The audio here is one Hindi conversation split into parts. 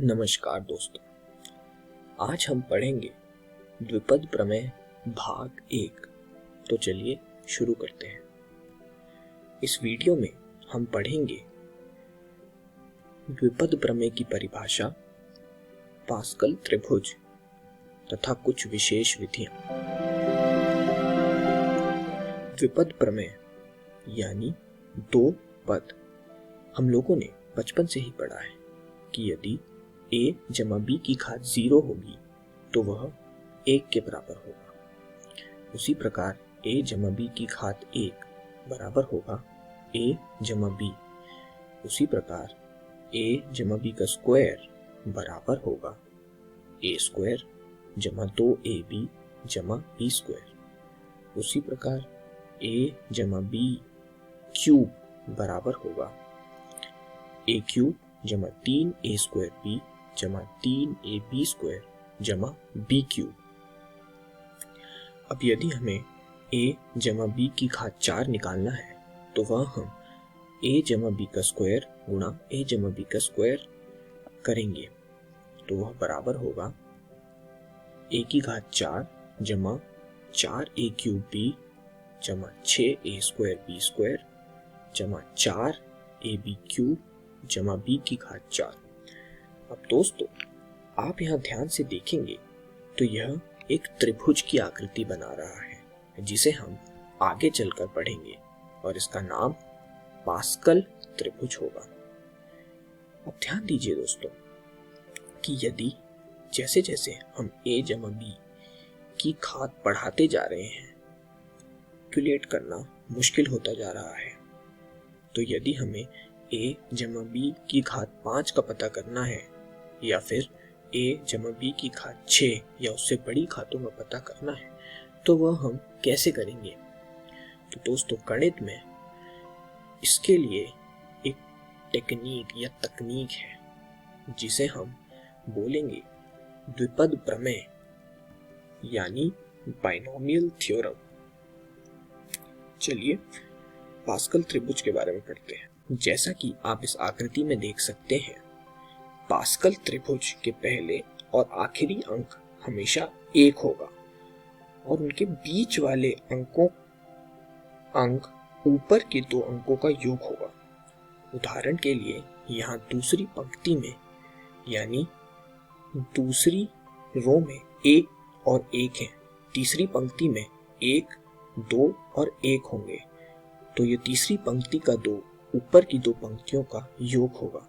नमस्कार दोस्तों, आज हम पढ़ेंगे द्विपद प्रमेय भाग 1। तो चलिए शुरू करते हैं। इस वीडियो में हम पढ़ेंगे द्विपद प्रमेय की परिभाषा, पास्कल त्रिभुज तथा कुछ विशेष विधियां। द्विपद प्रमेय यानी दो पद। हम लोगों ने बचपन से ही पढ़ा है कि यदि a जमा b की घात 0 होगी तो वह 1 के बराबर होगा। उसी प्रकार a जमा b की घात 1 बराबर होगा a जमा b। उसी प्रकार a जमा b का स्क्वायर बराबर होगा a स्क्वायर जमा 2ab जमा b स्क्वायर। उसी प्रकार a जमा b क्यूब बराबर होगा a क्यूब जमा 3a स्क्वायर b जमा 3ab स्क्वायर जमा b क्यूब। अब यदि हमें a जमा b की घात 4 निकालना है तो वह हम a जमा b का स्क्वायर गुणा a जमा b का स्क्वायर करेंगे, तो वह बराबर होगा a की घात 4 जमा 4a क्यूब b जमा 6a स्क्वायर b स्क्वायर जमा 4ab क्यूब जमा b की घात 4। अब दोस्तों, आप यहाँ ध्यान से देखेंगे तो यह एक त्रिभुज की आकृति बना रहा है जिसे हम आगे चलकर पढ़ेंगे और इसका नाम पास्कल त्रिभुज होगा। अब ध्यान दीजिए दोस्तों कि यदि जैसे जैसे हम a जमा b की घात बढ़ाते जा रहे हैं, कैलकुलेट करना मुश्किल होता जा रहा है। तो यदि हमें a जमा b की घात 5 का पता करना है या फिर a जमा b की घात 6 या उससे बड़ी घातों का पता करना है तो वह हम कैसे करेंगे। तो दोस्तों, गणित में इसके लिए एक टेक्निक या तकनीक है जिसे हम बोलेंगे द्विपद प्रमेय यानी बाइनोमियल थ्योरम। चलिए पास्कल त्रिभुज के बारे में पढ़ते हैं। जैसा कि आप इस आकृति में देख सकते हैं, पास्कल त्रिभुज के पहले और आखिरी अंक हमेशा 1 होगा और उनके बीच वाले अंक ऊपर के दो अंकों का योग होगा। उदाहरण के लिए यहाँ दूसरी पंक्ति में यानी दूसरी रो में 1 और 1 है, तीसरी पंक्ति में 1, 2 और 1 होंगे, तो ये तीसरी पंक्ति का 2 ऊपर की दो पंक्तियों का योग होगा।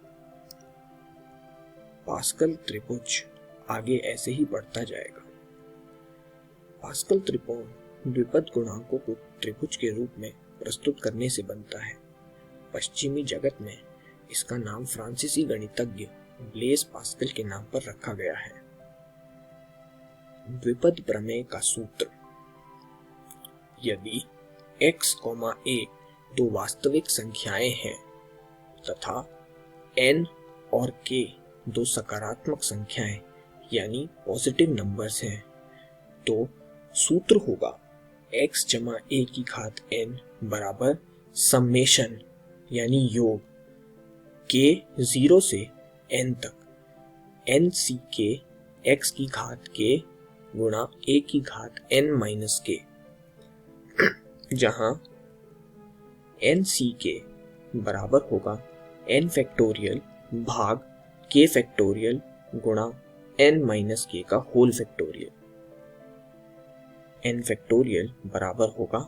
पास्कल त्रिभुज आगे ऐसे ही बढ़ता जाएगा। पास्कल त्रिकोण द्विपद गुणांकों को त्रिभुज के रूप में प्रस्तुत करने से बनता है। पश्चिमी जगत में इसका नाम फ्रांसीसी गणितज्ञ ब्लेज पास्कल के नाम पर रखा गया है। द्विपद प्रमेय का सूत्र: यदि x, a दो वास्तविक संख्याएं हैं तथा n और k दो सकारात्मक संख्याएं यानी पॉजिटिव नंबर्स हैं, तो सूत्र होगा x जमा a की घात n बराबर समेशन यानी योग k 0 से n तक n c k x की घात k गुणा a की घात n माइनस k, जहां n c k बराबर होगा n फैक्टोरियल भाग k फैक्टोरियल गुणा n माइनस k का होल फैक्टोरियल। n फैक्टोरियल बराबर होगा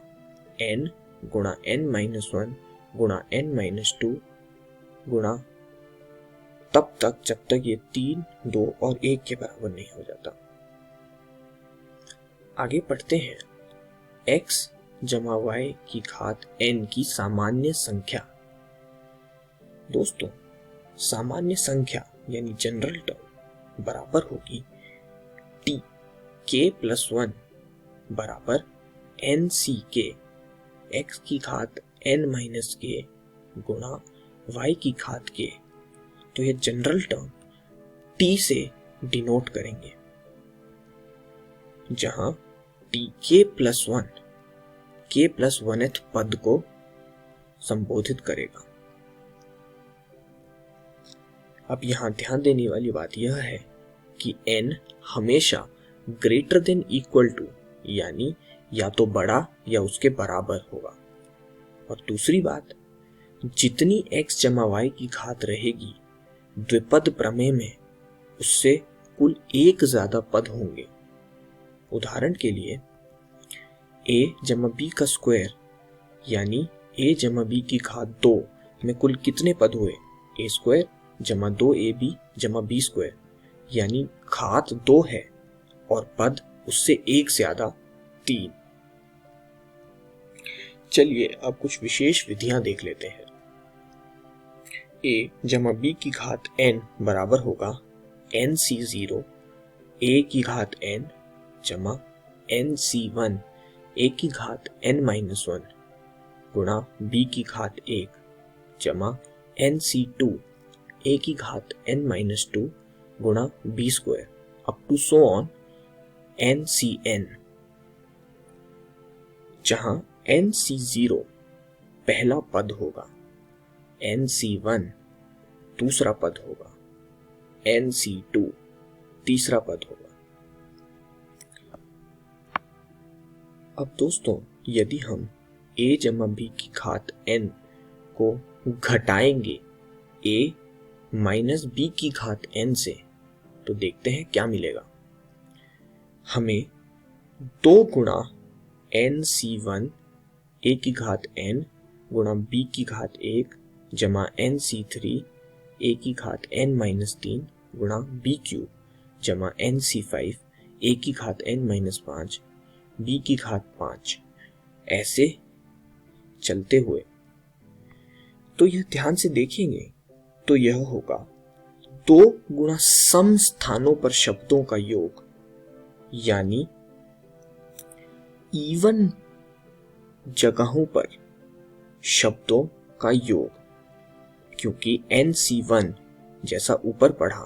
n गुणा n माइनस 1 गुणा n माइनस 2 गुणा तब तक जब तक ये 3, 2 और 1 के बराबर नहीं हो जाता। आगे पढ़ते हैं। x जमा y की घात n की सामान्य संख्या। दोस्तों, सामान्य संख्या यानी जनरल टर्म बराबर होगी t k प्लस 1 बराबर n c k x की घात n माइनस k गुणा y की घात k। तो ये जनरल टर्म t से डिनोट करेंगे, जहां t k प्लस 1th पद को संबोधित करेगा। अब यहाँ ध्यान देने वाली बात यह है कि n हमेशा ग्रेटर देन इक्वल टू यानी या तो बड़ा या उसके बराबर होगा। और दूसरी बात, जितनी x जमा y की घात रहेगी द्विपद प्रमेय में उससे कुल एक ज्यादा पद होंगे। उदाहरण के लिए a जमा b का स्क्वायर यानी a जमा b की घात 2 में कुल कितने पद हुए? a स्क्वायर जमा 2ab जमा b स्क्वायर यानी घात 2 है और पद उससे एक ज्यादा 3। चलिए अब कुछ विशेष विधियां देख लेते हैं। a जमा b की घात n बराबर होगा nc0 a की घात n जमा nc1 a की घात n-1 गुणा b की घात 1 जमा nc2 a की घात n-2 गुणा b square up to so on ncn, जहां nc0 पहला पद होगा, nc1 दूसरा पद होगा, nc2 तीसरा पद होगा। अब दोस्तों यदि हम a जमा b की घात n को घटाएंगे a माइनस b की घात n से तो देखते हैं क्या मिलेगा। हमें 2 गुणा nc1 a की घात n गुणा b की घात 1 जमा nc3 a की घात n-3 गुणा b क्यूब जमा nc5 a की घात n-5 b की घात 5 ऐसे चलते हुए। तो यह ध्यान से देखेंगे तो यह होगा 2 गुणा सम स्थानों पर शब्दों का योग यानी इवन जगहों पर शब्दों का योग, क्योंकि nc1 जैसा ऊपर पढ़ा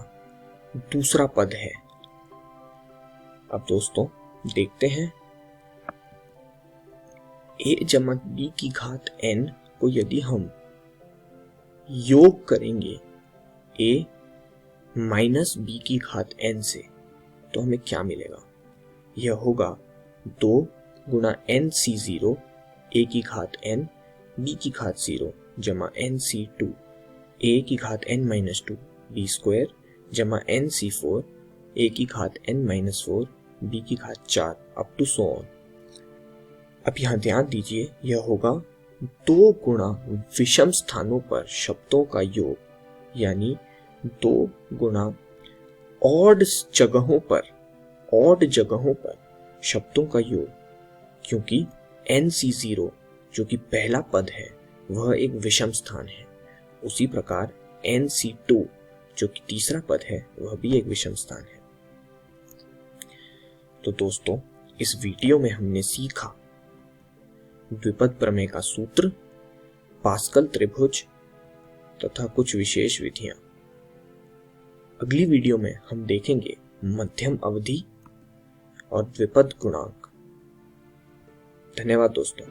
दूसरा पद है। अब दोस्तों देखते हैं a जमा b की घात n को यदि हम योग करेंगे a माइनस b की घात n से तो हमें क्या मिलेगा। यह होगा 2 गुणा nc0 a की घात n b की घात 0 जमा nc2 a की घात n-2 b स्क्वायर जमा nc4 a की घात n-4 b की घात 4 अप टू सो ऑन। अब यहाँ ध्यान दीजिए, यह होगा 2 गुणा विषम स्थानों पर शब्दों का योग यानी 2 गुणा ऑड जगहों पर शब्दों का योग, क्योंकि nc0 जो कि पहला पद है वह एक विषम स्थान है। उसी प्रकार nc2 जो कि तीसरा पद है वह भी एक विषम स्थान है। तो दोस्तों इस वीडियो में हमने सीखा द्विपद प्रमेय का सूत्र, पास्कल त्रिभुज तथा कुछ विशेष विधियां। अगली वीडियो में हम देखेंगे मध्यम अवधि और द्विपद गुणांक। धन्यवाद दोस्तों।